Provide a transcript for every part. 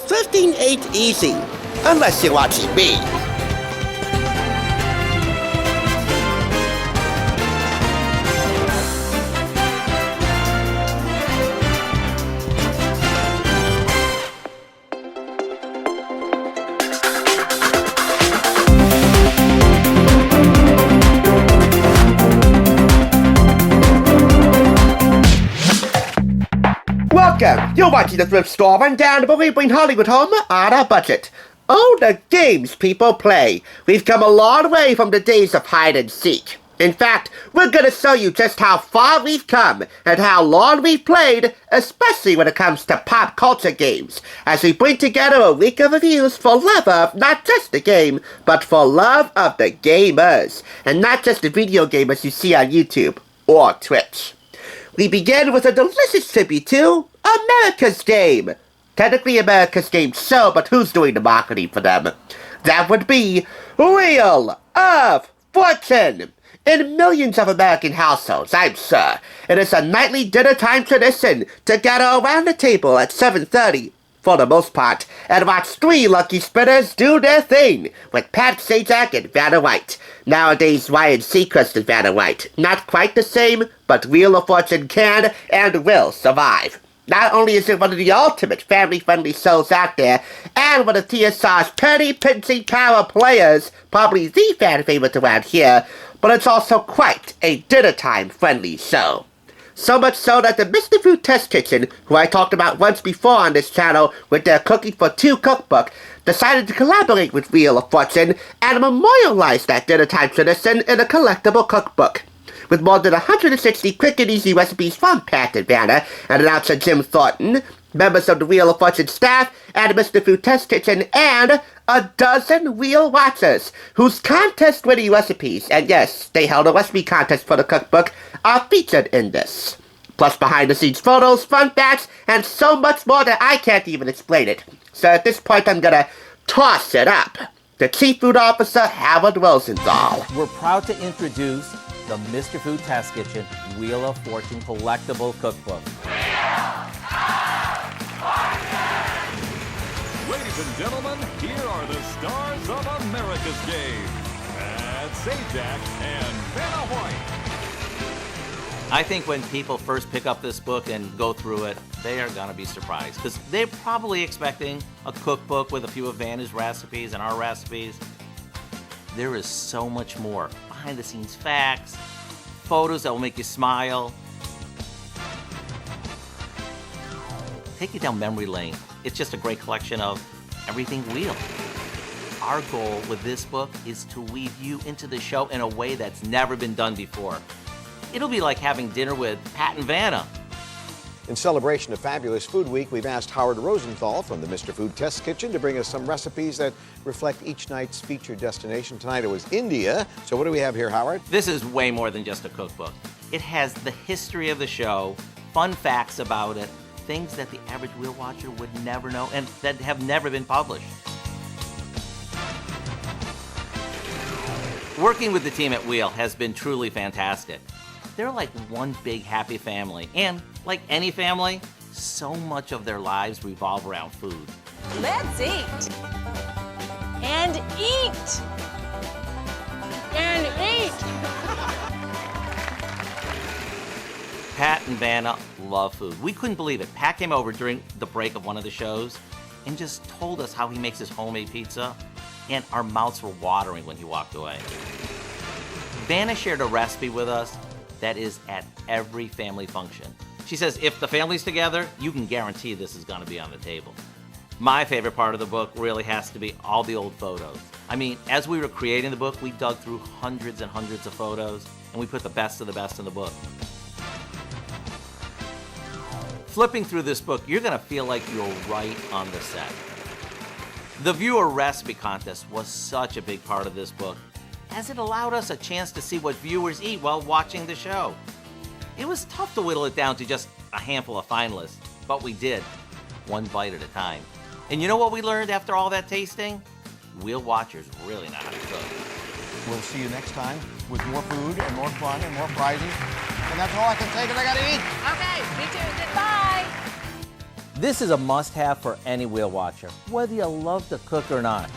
15 ain't easy, unless you're watching me. Welcome! You're watching the Thrift Store Rundown, where we bring Hollywood home on a budget. Oh, the games people play. We've come a long way from the days of hide and seek. In fact, we're gonna show you just how far we've come and how long we've played, especially when it comes to pop culture games, as we bring together a week of reviews for love of not just the game, but for love of the gamers, and not just the video gamers you see on YouTube or Twitch. We begin with a delicious tribute to America's Game. Technically America's Game Show, but who's doing the marketing for them? That would be Wheel of Fortune. In millions of American households, I'm sure, it is a nightly dinner time tradition to gather around the table at 7:30, for the most part, and watch three lucky spinners do their thing, with Pat Sajak and Vanna White. Nowadays, Ryan Seacrest and Vanna White. Not quite the same, but Wheel of Fortune can and will survive. Not only is it one of the ultimate family-friendly shows out there, and one of TSR's penny-pinching power players, probably the fan favorite around here, but it's also quite a dinner-time-friendly show. So much so that the Mr. Food Test Kitchen, who I talked about once before on this channel with their Cooking for Two cookbook, decided to collaborate with Wheel of Fortune and memorialize that dinner-time tradition in a collectible cookbook. With more than 160 quick and easy recipes from Pat and Vanna, and announcer Jim Thornton, members of the Wheel of Fortune staff, and Mr. Food Test Kitchen, and a dozen Wheel watchers, whose contest-winning recipes, and yes, they held a recipe contest for the cookbook, are featured in this. Plus behind-the-scenes photos, fun facts, and so much more that I can't even explain it. So at this point, I'm gonna toss it up to Chief Food Officer Howard Rosenthal. We're proud to introduce the Mr. Food Test Kitchen Wheel of Fortune Collectible Cookbook. Ladies and gentlemen, here are the stars of America's Game, Pat Sajak and Vanna White. I think when people first pick up this book and go through it, they are going to be surprised, because they're probably expecting a cookbook with a few of Vanna's recipes and our recipes. There is so much more. Behind-the-scenes facts, photos that will make you smile. Take you down memory lane. It's just a great collection of everything Wheel. Our goal with this book is to weave you into the show in a way that's never been done before. It'll be like having dinner with Pat and Vanna. In celebration of Fabulous Food Week, we've asked Howard Rosenthal from the Mr. Food Test Kitchen to bring us some recipes that reflect each night's featured destination. Tonight it was India. So what do we have here, Howard? This is way more than just a cookbook. It has the history of the show, fun facts about it, things that the average Wheel watcher would never know and that have never been published. Working with the team at Wheel has been truly fantastic. They're like one big happy family, and like any family, so much of their lives revolve around food. Let's eat. And eat. And eat. Pat and Vanna love food. We couldn't believe it. Pat came over during the break of one of the shows and just told us how he makes his homemade pizza, and our mouths were watering when he walked away. Vanna shared a recipe with us that is at every family function. She says if the family's together, you can guarantee this is going to be on the table. My favorite part of the book really has to be all the old photos. I mean, as we were creating the book, we dug through hundreds and hundreds of photos, and we put the best of the best in the book. Flipping through this book, you're going to feel like you're right on the set. The viewer recipe contest was such a big part of this book, as it allowed us a chance to see what viewers eat while watching the show. It was tough to whittle it down to just a handful of finalists, but we did, one bite at a time. And you know what we learned after all that tasting? Wheel watchers really know how to cook. We'll see you next time with more food and more fun and more prizes. And that's all I can say because I gotta eat. Okay, me too. Goodbye. This is a must-have for any wheel watcher, whether you love to cook or not.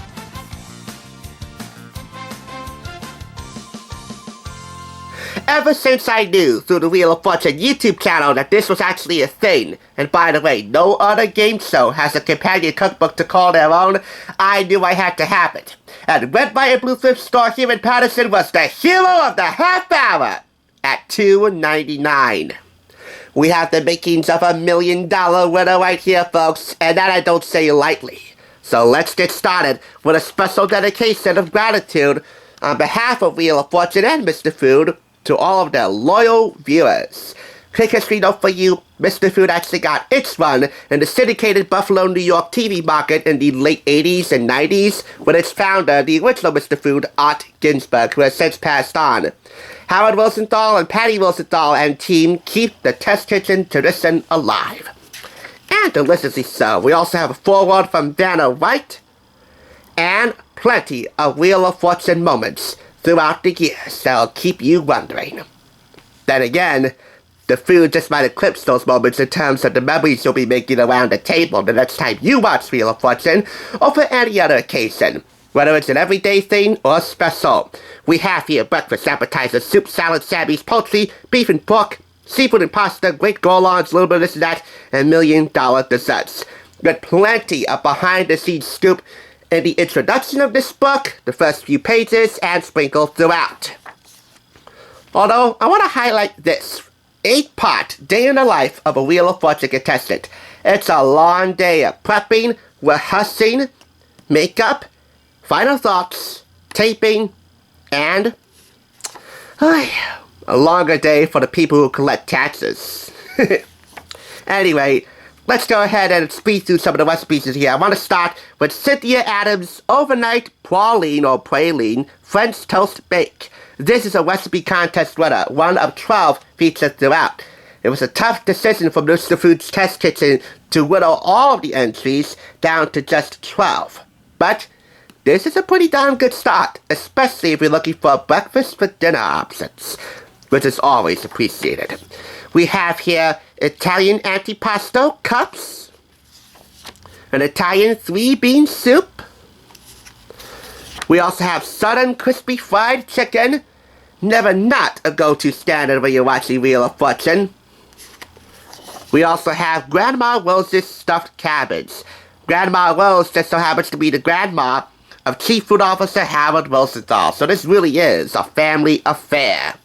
Ever since I knew through the Wheel of Fortune YouTube channel that this was actually a thing, and by the way, no other game show has a companion cookbook to call their own, I knew I had to have it. And Red, White, and Blue Thrift Store here in Patterson was the hero of the half hour at $2.99. We have the makings of $1 million winner right here, folks, and that I don't say lightly. So let's get started with a special dedication of gratitude on behalf of Wheel of Fortune and Mr. Food to all of their loyal viewers. Quick history note for you, Mr. Food actually got its run in the syndicated Buffalo, New York TV market in the late 80s and 90s with its founder, the original Mr. Food, Art Ginsberg, who has since passed on. Howard Rosenthal and Patty Rosenthal and team keep the Test Kitchen tradition alive. And deliciously so. We also have a foreword from Vanna White and plenty of Wheel of Fortune moments throughout the years that'll keep you wondering. Then again, the food just might eclipse those moments in terms of the memories you'll be making around the table the next time you watch Wheel of Fortune or for any other occasion. Whether it's an everyday thing or special. We have here breakfast appetizers, soup, salad, Sammy's, poultry, beef and pork, seafood and pasta, great gourlands, a little bit of this and that, and $1 million desserts. With plenty of behind-the-scenes scoop in the introduction of this book, the first few pages, and sprinkled throughout. Although, I want to highlight this 8-part day in the life of a Wheel of Fortune contestant. It's a long day of prepping, rehearsing, makeup, final thoughts, taping, and a longer day for the people who collect taxes. Anyway, let's go ahead and speed through some of the recipes here. I want to start with Cynthia Adams' Overnight Praline or Praline French Toast Bake. This is a recipe contest winner, one of 12 featured throughout. It was a tough decision from Mr. Food's Test Kitchen to whittle all of the entries down to just 12. But this is a pretty darn good start, especially if you're looking for breakfast for dinner options, which is always appreciated. We have here Italian antipasto cups, an Italian 3-bean soup. We also have Southern crispy fried chicken, never not a go-to standard when you're watching Wheel of Fortune. We also have Grandma Rose's stuffed cabbage. Grandma Rose just so happens to be the grandma of Chief Food Officer Howard Rosenthal, so this really is a family affair.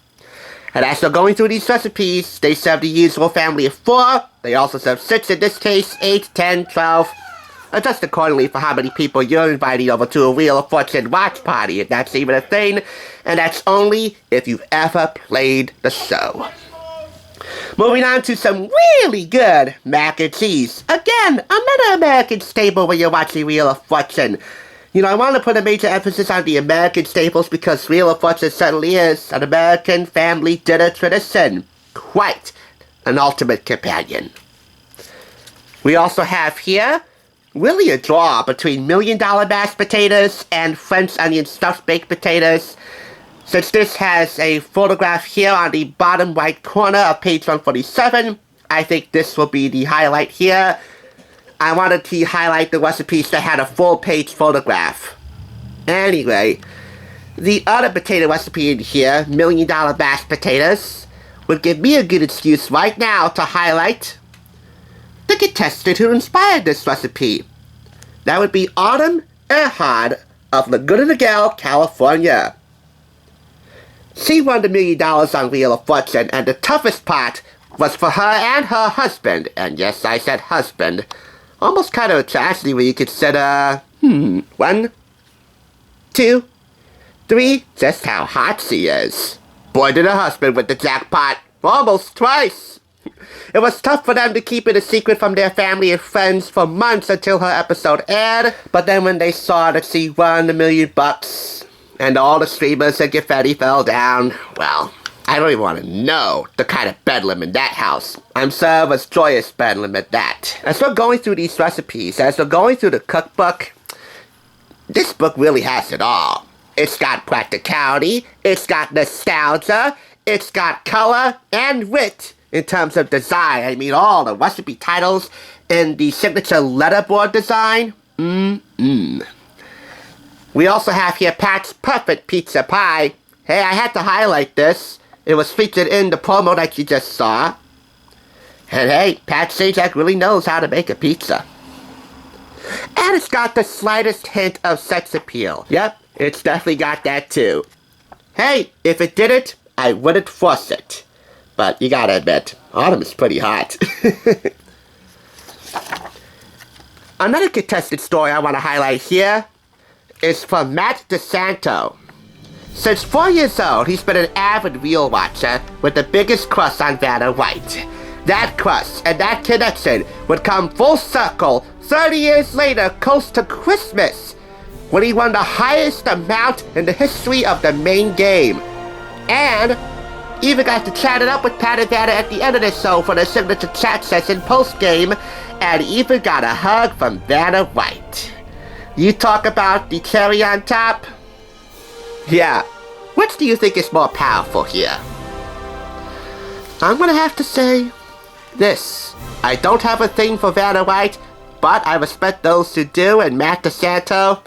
And as they're going through these recipes, they serve the usual family of 4. They also serve 6 in this case, 8, 10, 12. Adjust accordingly for how many people you're inviting over to a Wheel of Fortune watch party, if that's even a thing. And that's only if you've ever played the show. Moving on to some really good mac and cheese. Again, another American staple when you're watching Wheel of Fortune. You know, I want to put a major emphasis on the American staples because Wheel of Fortune certainly is an American family dinner tradition. Quite an ultimate companion. We also have here really a draw between $1 Million mashed potatoes and French onion stuffed baked potatoes. Since this has a photograph here on the bottom right corner of page 147, I think this will be the highlight here. I wanted to highlight the recipes that had a full-page photograph. Anyway, the other potato recipe in here, $1 Million mashed potatoes, would give me a good excuse right now to highlight the contestant who inspired this recipe. That would be Autumn Erhard of Laguna Niguel, California. She won the $1 million on Wheel of Fortune, and the toughest part was for her and her husband, and yes, I said husband. Almost kind of a tragedy when you consider, 1, 2, 3, just how hot she is. Boy, did her husband with the jackpot, almost twice. It was tough for them to keep it a secret from their family and friends for months until her episode aired, but then when they saw that she won $1 million and all the streamers and confetti fell down, well, I don't even want to know the kind of bedlam in that house. I'm sure it was joyous bedlam at that. As we're going through these recipes, as we're going through the cookbook, this book really has it all. It's got practicality, it's got nostalgia, it's got color and wit in terms of design. I mean, all the recipe titles in the signature letterboard design. We also have here Pat's Perfect Pizza Pie. Hey, I had to highlight this. It was featured in the promo that you just saw. And hey, Pat Sajak really knows how to make a pizza. And it's got the slightest hint of sex appeal. Yep, it's definitely got that too. Hey, if it didn't, I wouldn't force it. But you gotta admit, Autumn is pretty hot. Another contested story I want to highlight here is from Matt DeSanto. Since 4 years old, he's been an avid reel watcher with the biggest crush on Vanna White. That crush and that connection would come full circle 30 years later, close to Christmas, when he won the highest amount in the history of the main game. And even got to chat it up with Pat and Vanna at the end of the show for the signature chat session post-game, and even got a hug from Vanna White. You talk about the cherry on top? Yeah, which do you think is more powerful here? I'm gonna have to say this. I don't have a thing for Vanna White, but I respect those who do, and Matt DeSanto,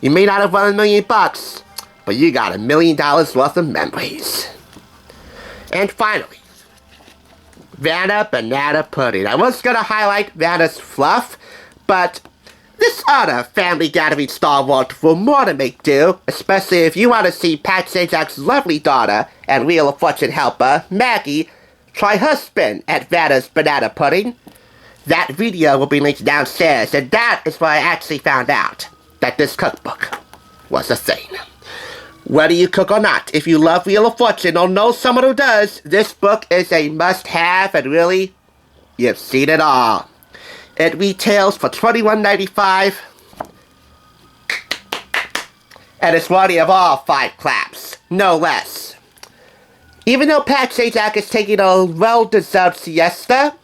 you may not have won $1 million, but you got $1 million worth of memories. And finally, Vanna Banana Pudding. I was gonna highlight Vanna's fluff, but this other family gathering stalwart will more than make do, especially if you want to see Pat Sajak's lovely daughter and Wheel of Fortune helper, Maggie, try her spin at Vanna's Banana Pudding. That video will be linked downstairs, and that is where I actually found out that this cookbook was a thing. Whether you cook or not, if you love Wheel of Fortune or know someone who does, this book is a must-have, and really, you've seen it all. It retails for $21.95, and it's worthy of all 5 claps, no less. Even though Pat Sajak is taking a well-deserved siesta,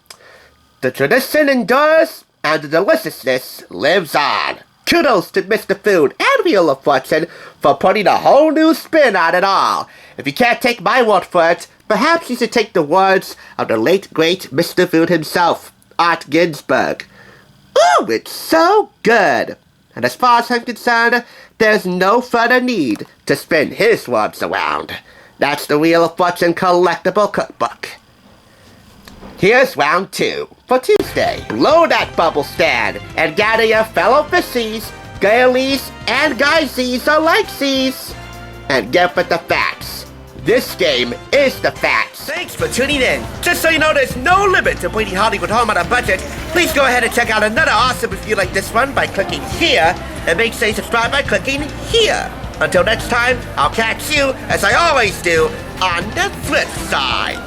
the tradition endures, and the deliciousness lives on. Kudos to Mr. Food and Wheel of Fortune for putting a whole new spin on it all. If you can't take my word for it, perhaps you should take the words of the late, great Mr. Food himself, Art Ginsberg. Ooh, it's so good! And as far as I'm concerned, there's no further need to spin his words around. That's the Wheel of Fortune Collectible Cookbook. Here's round 2 for Tuesday. Load that bubble stand and gather your fellow fishies, girlies, and guysies alikesies, and get with the facts. This game is the facts. Thanks for tuning in. Just so you know, there's no limit to bringing Hollywood home on a budget. Please go ahead and check out another awesome review like this one by clicking here, and make sure you subscribe by clicking here. Until next time, I'll catch you, as I always do, on the flip side.